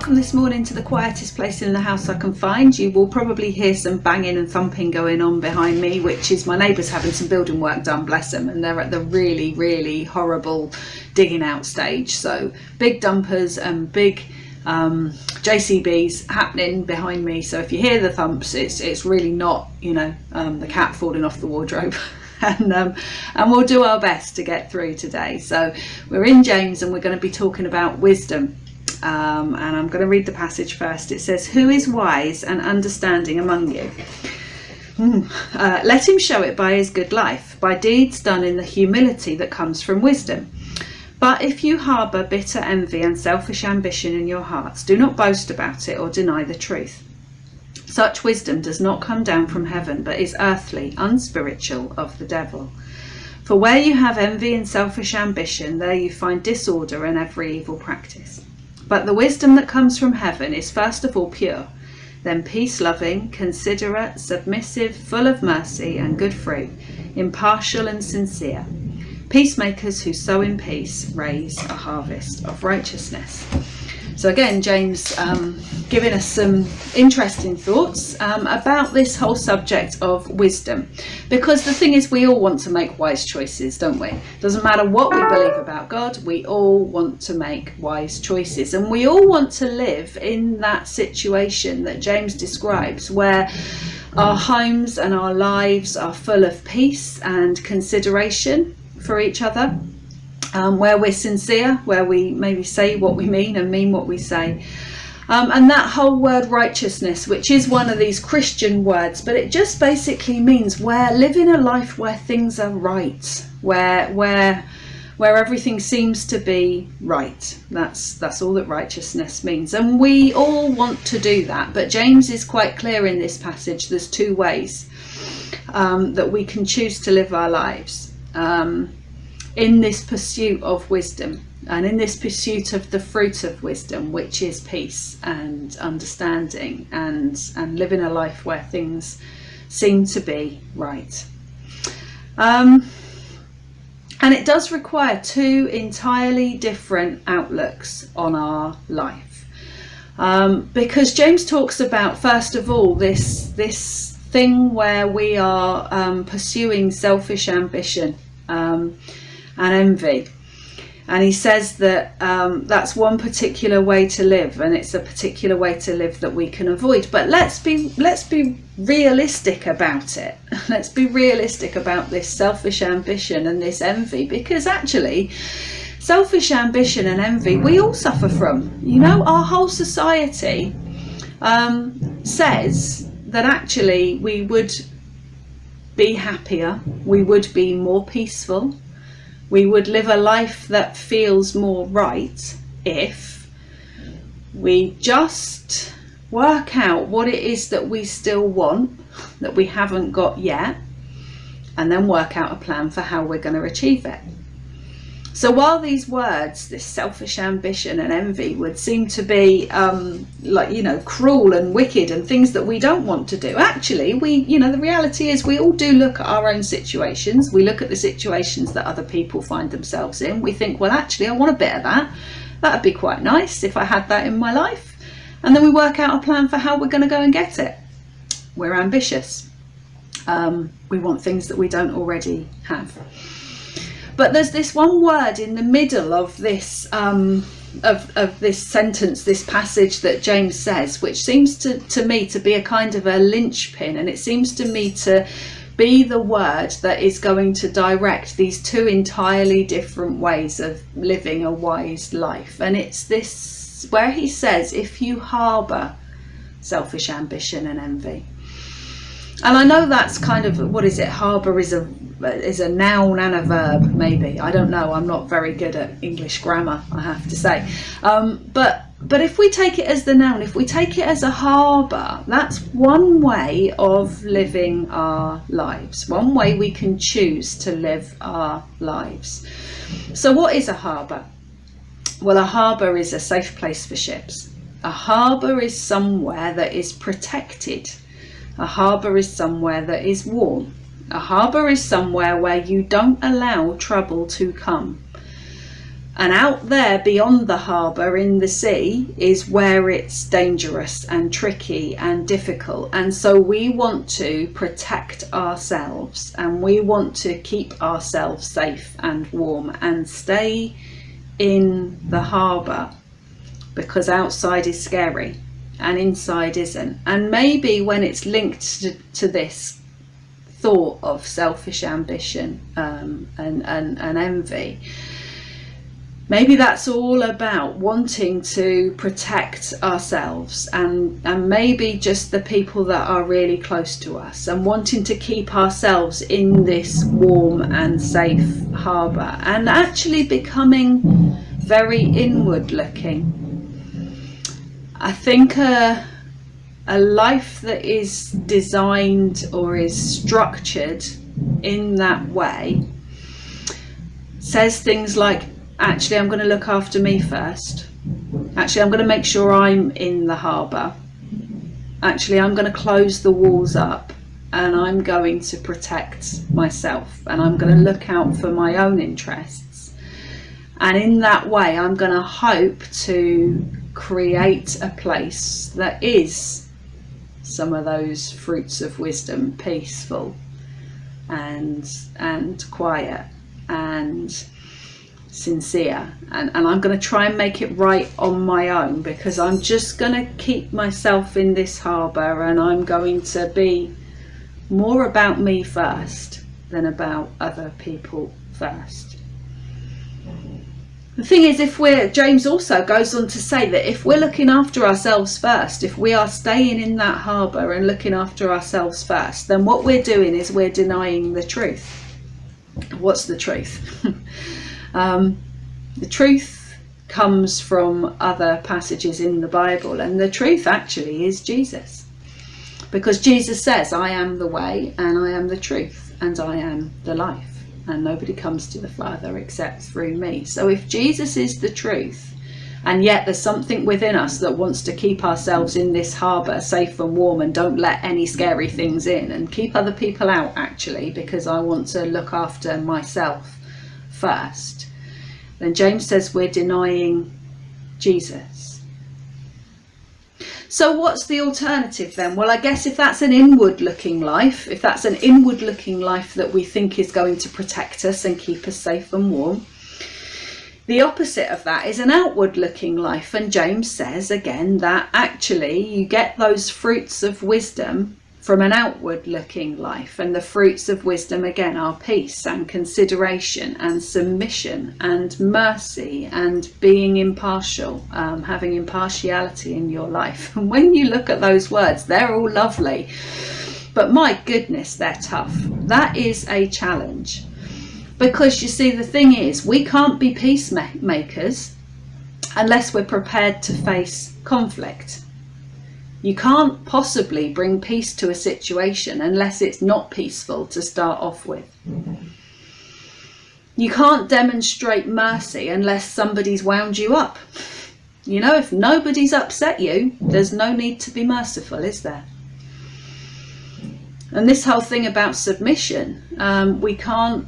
welcome this morning to the quietest place in the house I can find. You will probably hear some banging and thumping going on behind me, which is my neighbours having some building work done, bless them, and they're at the really, really horrible digging out stage. So big dumpers and big JCBs happening behind me. So if you hear the thumps, it's really not, the cat falling off the wardrobe. And we'll do our best to get through today. So we're in James and we're going to be talking about wisdom. And I'm going to read the passage first. It says, "Who is wise and understanding among you? Let him show it by his good life, by deeds done in the humility that comes from wisdom. But if you harbour bitter envy and selfish ambition in your hearts, do not boast about it or deny the truth. Such wisdom does not come down from heaven, but is earthly, unspiritual, of the devil. For where you have envy and selfish ambition, there you find disorder and every evil practice. But the wisdom that comes from heaven is first of all pure, then peace-loving, considerate, submissive, full of mercy and good fruit, impartial and sincere. Peacemakers who sow in peace raise a harvest of righteousness." So again, James giving us some interesting thoughts about this whole subject of wisdom. Because the thing is, we all want to make wise choices, don't we? Doesn't matter what we believe about God, we all want to make wise choices. And we all want to live in that situation that James describes, where our homes and our lives are full of peace and consideration for each other. Where we're sincere, where we maybe say what we mean and mean what we say. And that whole word righteousness, which is one of these Christian words, but it just basically means we're living a life where things are right, where everything seems to be right. That's all that righteousness means. And we all want to do that. But James is quite clear in this passage. There's two ways that we can choose to live our lives. In this pursuit of wisdom and in this pursuit of the fruit of wisdom, which is peace and understanding and living a life where things seem to be right. And it does require two entirely different outlooks on our life. Because James talks about, first of all, this thing where we are pursuing selfish ambition and envy, and he says that that's one particular way to live, and it's a particular way to live that we can avoid. But let's be realistic about it. Let's be realistic about this selfish ambition and this envy, because actually selfish ambition and envy we all suffer from. Our whole society says that actually we would be happier, we would be more peaceful, we would live a life that feels more right if we just work out what it is that we still want, that we haven't got yet, and then work out a plan for how we're going to achieve it. So while these words, this selfish ambition and envy, would seem to be cruel and wicked and things that we don't want to do, actually the reality is we all do look at our own situations. We look at the situations that other people find themselves in. We think, well, actually I want a bit of that. That'd be quite nice if I had that in my life. And then we work out a plan for how we're going to go and get it. We're ambitious. We want things that we don't already have. But there's this one word in the middle of this of this sentence, this passage that James says, which seems to me to be a kind of a linchpin, and it seems to me to be the word that is going to direct these two entirely different ways of living a wise life. And it's this where he says, if you harbour selfish ambition and envy. And I know that's kind of, what is it? Harbour is a noun and a verb, maybe. I don't know. I'm not very good at English grammar, I have to say. But if we take it as the noun, if we take it as a harbour, that's one way of living our lives. One way we can choose to live our lives. So what is a harbour? Well, a harbour is a safe place for ships. A harbour is somewhere that is protected. A harbour is somewhere that is warm. A harbour is somewhere where you don't allow trouble to come. And out there beyond the harbour in the sea is where it's dangerous and tricky and difficult. And so we want to protect ourselves, and we want to keep ourselves safe and warm and stay in the harbour, because outside is scary and inside isn't. And maybe when it's linked to this thought of selfish ambition and envy, maybe that's all about wanting to protect ourselves and maybe just the people that are really close to us, and wanting to keep ourselves in this warm and safe harbour, and actually becoming very inward looking. I think a life that is designed or is structured in that way says things like, actually, I'm going to look after me first. Actually, I'm going to make sure I'm in the harbour. Actually, I'm going to close the walls up, and I'm going to protect myself, and I'm going to look out for my own interests. And in that way, I'm going to hope to create a place that is some of those fruits of wisdom, peaceful and quiet and sincere, and I'm going to try and make it right on my own, because I'm just going to keep myself in this harbour, and I'm going to be more about me first than about other people first. The thing is, James also goes on to say that if we're looking after ourselves first, if we are staying in that harbour and looking after ourselves first, then what we're doing is we're denying the truth. What's the truth? The truth comes from other passages in the Bible, and the truth actually is Jesus, because Jesus says, I am the way, and I am the truth, and I am the life, and nobody comes to the Father except through me. So if Jesus is the truth, and yet there's something within us that wants to keep ourselves in this harbour safe and warm, and don't let any scary things in, and keep other people out, actually, because I want to look after myself first, then James says we're denying Jesus. So what's the alternative then? Well, I guess if that's an inward looking life, if that's an inward looking life that we think is going to protect us and keep us safe and warm, the opposite of that is an outward looking life. And James says again that actually you get those fruits of wisdom from an outward looking life, and the fruits of wisdom again are peace and consideration and submission and mercy and being impartial, having impartiality in your life. And when you look at those words, they're all lovely, but my goodness, they're tough. That is a challenge, because you see, the thing is, we can't be peacemakers unless we're prepared to face conflict. You can't possibly bring peace to a situation unless it's not peaceful to start off with. You can't demonstrate mercy unless somebody's wound you up. You know, if nobody's upset you, there's no need to be merciful, is there? And this whole thing about submission, we can't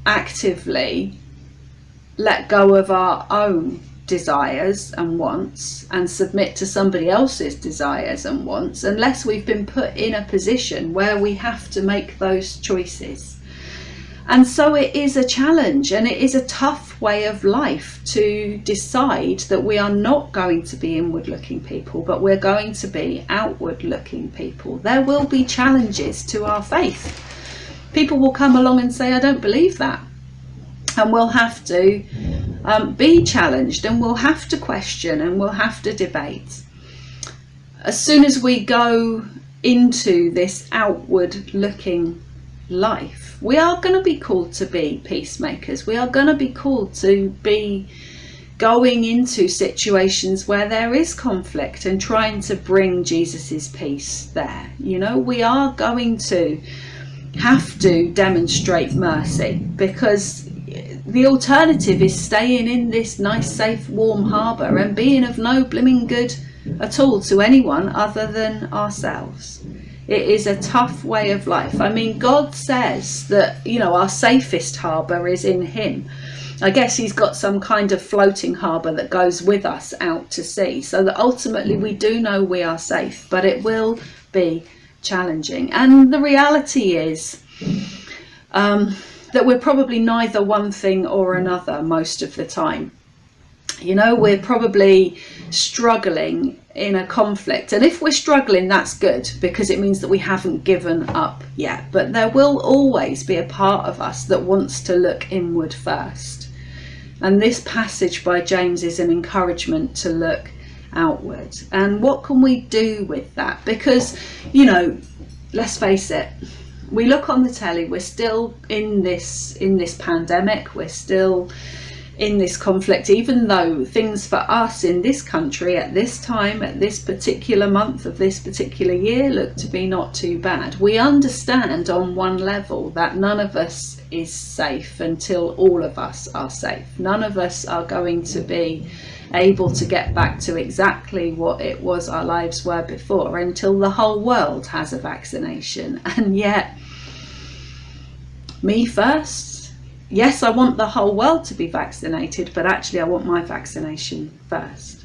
actively let go of our own desires and wants and submit to somebody else's desires and wants unless we've been put in a position where we have to make those choices. And so it is a challenge, and it is a tough way of life to decide that we are not going to be inward looking people, but we're going to be outward looking people. There will be challenges to our faith. People will come along and say, I don't believe that. And we'll have to be challenged, and we'll have to question, and we'll have to debate. As soon as we go into this outward looking life, we are going to be called to be peacemakers. We are going to be called to be going into situations where there is conflict and trying to bring Jesus's peace there. You know, we are going to have to demonstrate mercy, because the alternative is staying in this nice, safe, warm harbour and being of no blimmin' good at all to anyone other than ourselves. It is a tough way of life. I mean, God says that, you know, our safest harbour is in him. I guess he's got some kind of floating harbour that goes with us out to sea, so that ultimately we do know we are safe, but it will be challenging. And the reality is that we're probably neither one thing or another most of the time. You know, we're probably struggling in a conflict, and if we're struggling, that's good, because it means that we haven't given up yet. But there will always be a part of us that wants to look inward first, and this passage by James is an encouragement to look outward. And what can we do with that? Because, you know, let's face it, we look on the telly, we're still in this pandemic, we're still in this conflict, even though things for us in this country at this time, at this particular month of this particular year, look to be not too bad. We understand on one level that none of us is safe until all of us are safe. None of us are going to be able to get back to exactly what it was our lives were before until the whole world has a vaccination. And yet, me first? Yes, I want the whole world to be vaccinated, but actually I want my vaccination first.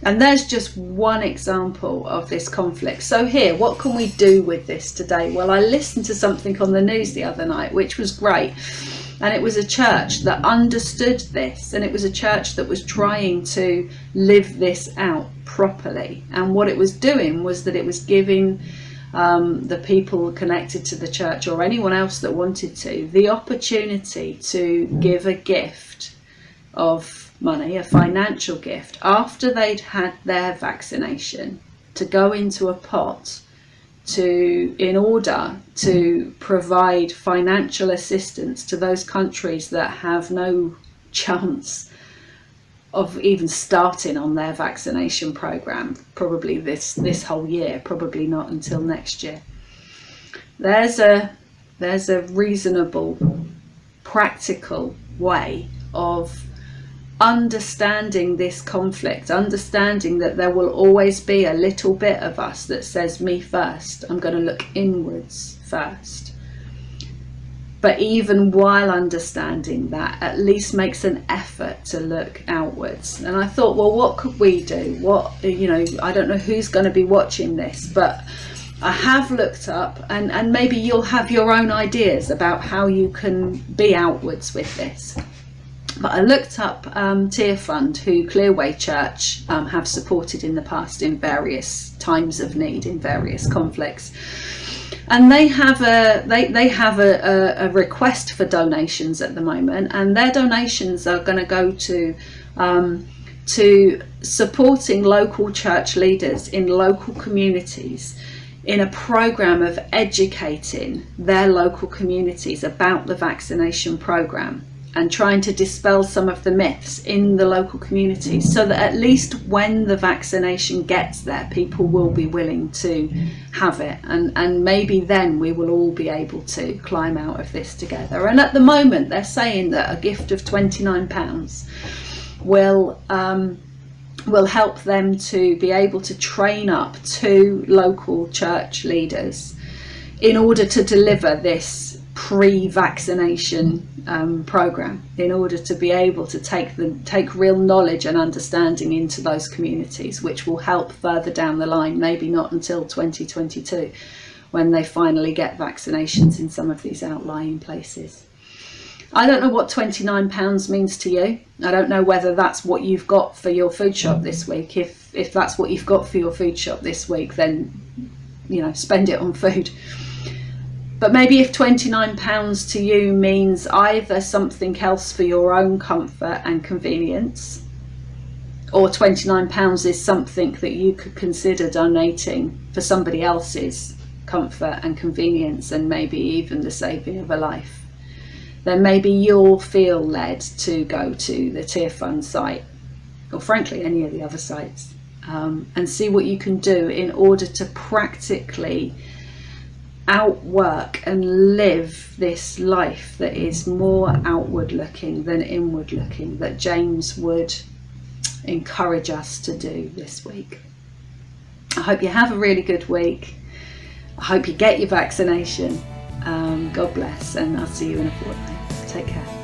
And there's just one example of this conflict. So here, what can we do with this today? Well, I listened to something on the news the other night, which was great. And it was a church that understood this, and it was a church that was trying to live this out properly. And what it was doing was that it was giving the people connected to the church, or anyone else that wanted to, the opportunity to give a gift of money, a financial gift, after they'd had their vaccination, to go into a pot in order to provide financial assistance to those countries that have no chance of even starting on their vaccination program, probably this whole year, probably not until next year. There's a reasonable, practical way of understanding this conflict, understanding that there will always be a little bit of us that says, me first, I'm going to look inwards first. But even while understanding that, at least makes an effort to look outwards. And I thought, well, what could we do? I don't know who's going to be watching this, but I have looked up, and maybe you'll have your own ideas about how you can be outwards with this. But I looked up Tearfund, who CleerWay Church have supported in the past in various times of need, in various conflicts. And they have a request for donations at the moment, and their donations are going to go to supporting local church leaders in local communities in a program of educating their local communities about the vaccination program, and trying to dispel some of the myths in the local communities, so that at least when the vaccination gets there, people will be willing to have it, and maybe then we will all be able to climb out of this together. And at the moment they're saying that a gift of £29 will help them to be able to train up 2 local church leaders in order to deliver this pre-vaccination program, in order to be able to take real knowledge and understanding into those communities, which will help further down the line, maybe not until 2022, when they finally get vaccinations in some of these outlying places. I don't know what £29 means to you. I don't know whether that's what you've got for your food shop this week. If that's what you've got for your food shop this week, then spend it on food. But maybe if £29 to you means either something else for your own comfort and convenience, or £29 is something that you could consider donating for somebody else's comfort and convenience, and maybe even the saving of a life, then maybe you'll feel led to go to the Tearfund site, or frankly any of the other sites, and see what you can do in order to practically outwork and live this life that is more outward looking than inward looking, that James would encourage us to do this week. I hope you have a really good week. I hope you get your vaccination. God bless, and I'll see you in a fortnight. Take care.